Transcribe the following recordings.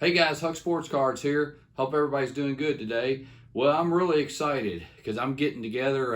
Hey guys, Huck Sports Cards here. Hope everybody's doing good today. Well, I'm really excited because I'm getting together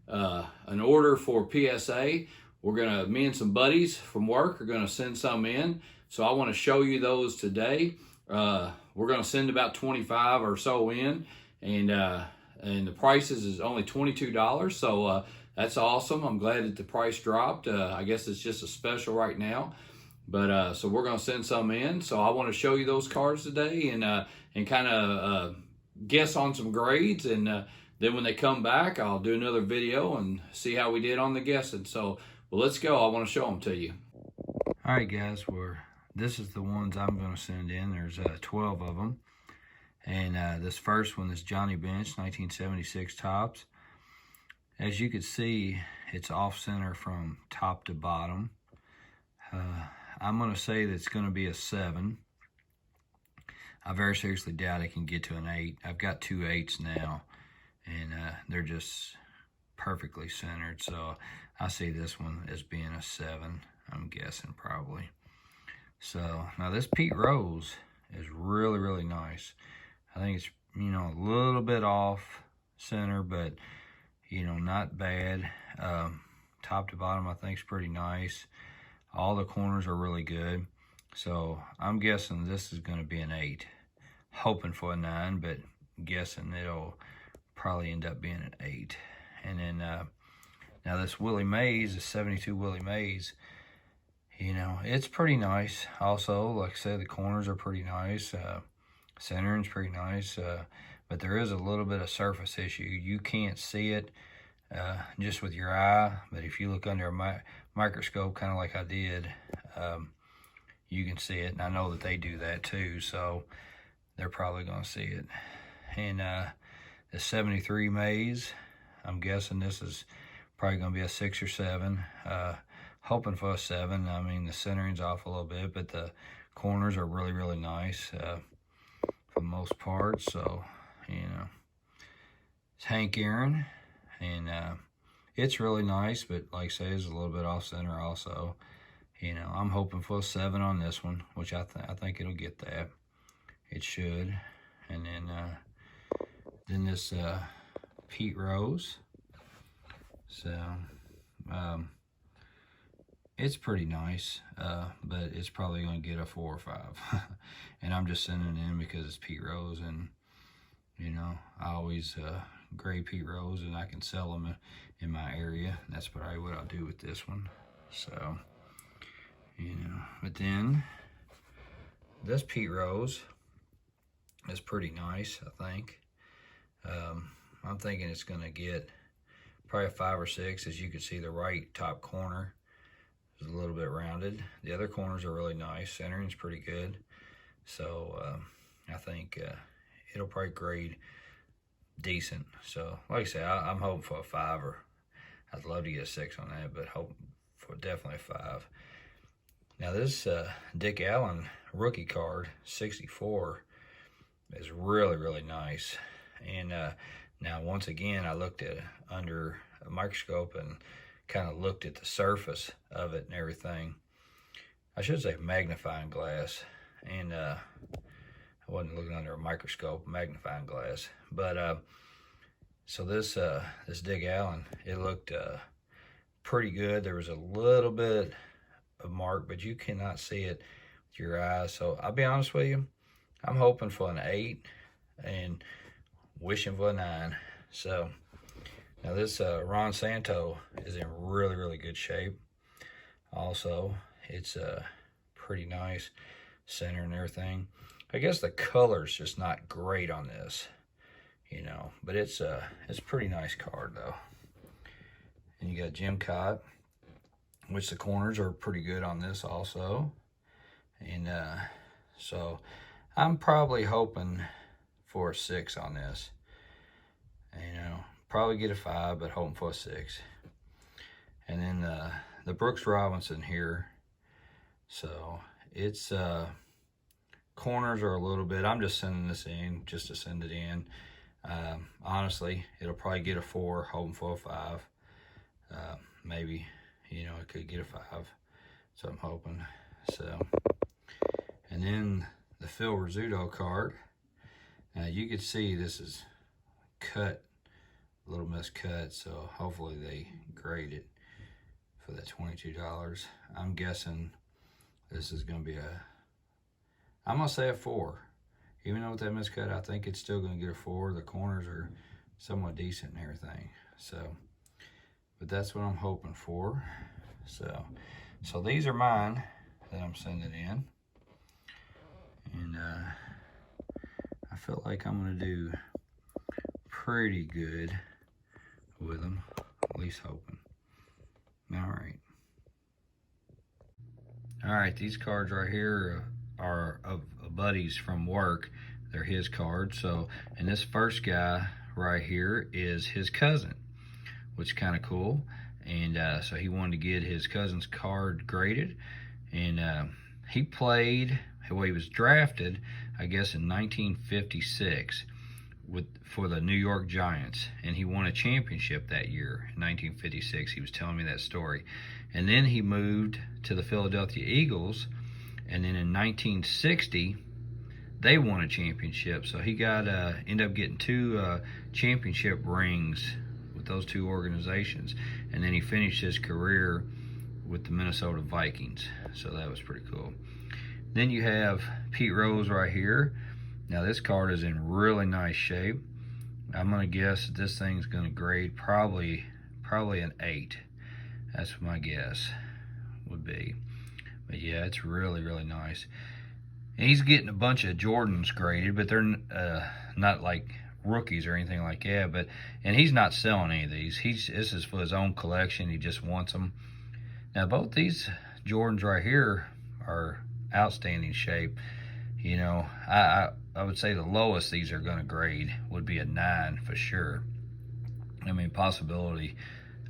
an order for PSA. Me and some buddies from work are gonna send some in. So I want to show you those today. We're gonna send about 25 or so in, and the prices is only $22. So that's awesome. I'm glad that the price dropped. I guess it's just a special right now. But so we're gonna send some in. So I want to show you those cards today and kind of guess on some grades. And then when they come back, I'll do another video and see how we did on the guessing. So well, let's go. I want to show them to you. All right, guys. This is the ones I'm gonna send in. There's 12 of them. And this first one is Johnny Bench, 1976 Topps. As you can see, it's off center from top to bottom. I'm going to say that it's going to be a 7. I very seriously doubt I can get to an 8. I've got 2 8s now, and they're just perfectly centered. So I see this one as being a 7, I'm guessing probably. So now this Pete Rose is really, really nice. I think it's, a little bit off center, but, not bad. Top to bottom, I think is pretty nice. All the corners are really good. So I'm guessing this is going to be an 8. Hoping for a 9, but guessing it'll probably end up being an 8. And then now this Willie Mays, the 72 Willie Mays, it's pretty nice. Also, like I said, the corners are pretty nice. Centering's pretty nice. But there is a little bit of surface issue. You can't see it just with your eye, but if you look under a microscope, kind of like I did, you can see it, and I know that they do that too, so they're probably going to see it. And the 73 Mays, I'm guessing this is probably going to be a 6 or 7. Hoping for a 7. I mean, the centering's off a little bit, but the corners are really, really nice for the most part. So, it's Hank Aaron. And it's really nice, but like I say, it's a little bit off center also. I'm hoping for a 7 on this one, which I think it'll get that. It should. And then this Pete Rose. So it's pretty nice, but it's probably going to get a 4 or 5. And I'm just sending it in because it's Pete Rose, and I always grade Pete Rose, and I can sell them in my area. That's probably what I'll do with this one. So, but then this Pete Rose is pretty nice, I think. I'm thinking it's going to get probably a 5 or 6. As you can see, the right top corner is a little bit rounded. The other corners are really nice. Centering's pretty good. So I think it'll probably grade decent. So like I say, I'm hoping for a 5, or I'd love to get a 6 on that, but hoping for definitely a 5. Now this Dick Allen rookie card 64 is really, really nice. And now once again, I looked at it under a microscope and kind of looked at the surface of it and everything. I should say magnifying glass, and I wasn't looking under a microscope, magnifying glass. But so this Dick Allen, it looked pretty good. There was a little bit of mark, but you cannot see it with your eyes. So I'll be honest with you, I'm hoping for an 8 and wishing for a 9. So now this Ron Santo is in really, really good shape. Also, it's pretty nice center and everything. I guess the color's just not great on this, but it's a pretty nice card though. And you got Jim Cott, which the corners are pretty good on this also. And so I'm probably hoping for a 6 on this. Probably get a 5, but hoping for a 6. And then the Brooks Robinson here. So it's corners are a little bit, I'm just sending this in just to send it in. Honestly, it'll probably get a 4, hoping for a 5. Maybe, it could get a 5. So I'm hoping. So, and then the Phil Rizzuto card. Now you can see this is cut, a little miscut, so hopefully they grade it for that $22. I'm guessing this is going to be I'm going to say a 4. Even though with that miscut, I think it's still going to get a 4. The corners are somewhat decent and everything. So, but that's what I'm hoping for. So these are mine that I'm sending in. And I feel like I'm going to do pretty good with them, at least hoping. All right, these cards right here are of buddies from work. They're his cards. So, and this first guy right here is his cousin, which is kind of cool. And so he wanted to get his cousin's card graded. And he played, well, he was drafted, I guess, in 1956 for the New York Giants. And he won a championship that year, in 1956. He was telling me that story. And then he moved to the Philadelphia Eagles. And then in 1960, they won a championship. So he got ended up getting 2 championship rings with those 2 organizations. And then he finished his career with the Minnesota Vikings. So that was pretty cool. Then you have Pete Rose right here. Now this card is in really nice shape. I'm gonna guess that this thing's gonna grade probably an 8. That's my guess would be. But yeah, it's really, really nice. And he's getting a bunch of Jordans graded, but they're not like rookies or anything like that. And he's not selling any of these. This is for his own collection. He just wants them. Now both these Jordans right here are outstanding shape. You know, I would say the lowest these are going to grade would be a 9 for sure. I mean, possibility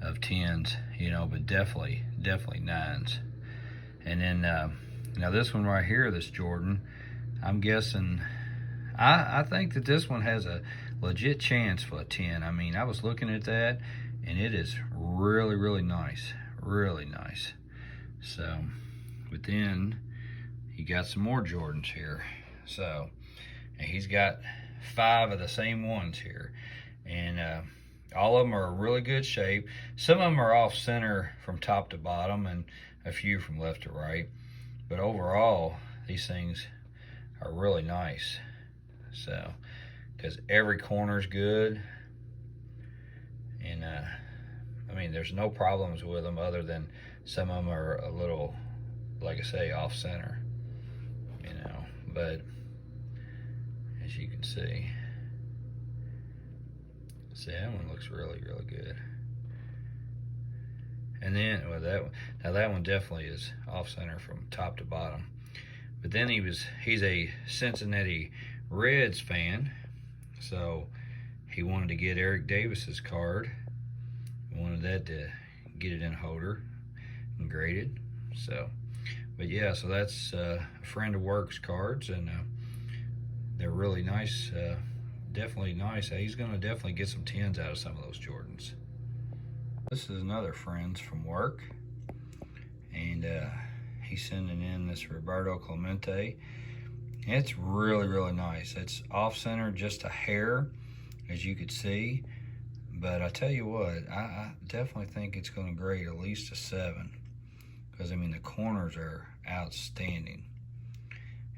of 10s, you know, but definitely 9s. And then now this one right here, this Jordan, I'm guessing, I think that this one has a legit chance for a 10. I mean, I was looking at that, and it is really, really nice. Really nice. So, but then he got some more Jordans here. So, and he's got 5 of the same ones here. And all of them are in really good shape. Some of them are off center from top to bottom, and a few from left to right. But overall, these things are really nice. So, because every corner is good. And I mean, there's no problems with them other than some of them are a little, like I say, off center, you know. But as you can see, that one looks really, really good. And then, well, that one definitely is off center from top to bottom. But then he's a Cincinnati Reds fan, so he wanted to get Eric Davis's card. He wanted that to get it in a holder and graded. So, but yeah, so that's a friend of work's cards, and they're really nice. Definitely nice. He's going to definitely get some 10s out of some of those Jordans. This is another friend's from work, and he's sending in this Roberto Clemente. It's really, really nice. It's off-center just a hair, as you could see. But I tell you what, I definitely think it's going to grade at least a 7. Because, I mean, the corners are outstanding.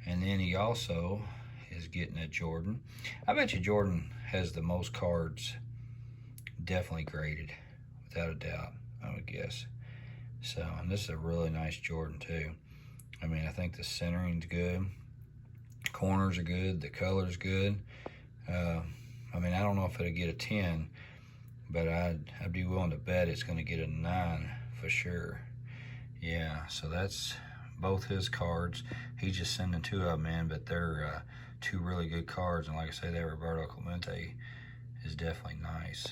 And then he also is getting a Jordan. I bet you Jordan has the most cards definitely graded, without a doubt, I would guess. So, and this is a really nice Jordan too. I mean, I think the centering's good. Corners are good. The color's good. I mean, I don't know if it'll get a 10, but I'd be willing to bet it's going to get a 9 for sure. Yeah, so that's both his cards. He's just sending 2 of them in, but they're 2 really good cards. And like I say, that Roberto Clemente is definitely nice.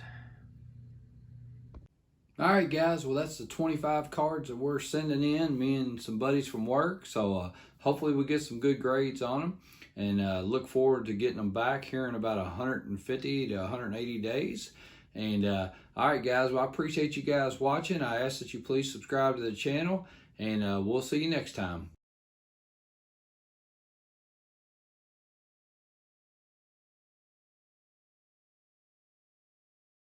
All right, guys. Well, that's the 25 cards that we're sending in, me and some buddies from work. So hopefully we get some good grades on them, and look forward to getting them back here in about 150 to 180 days. And all right, guys. Well, I appreciate you guys watching. I ask that you please subscribe to the channel, and we'll see you next time.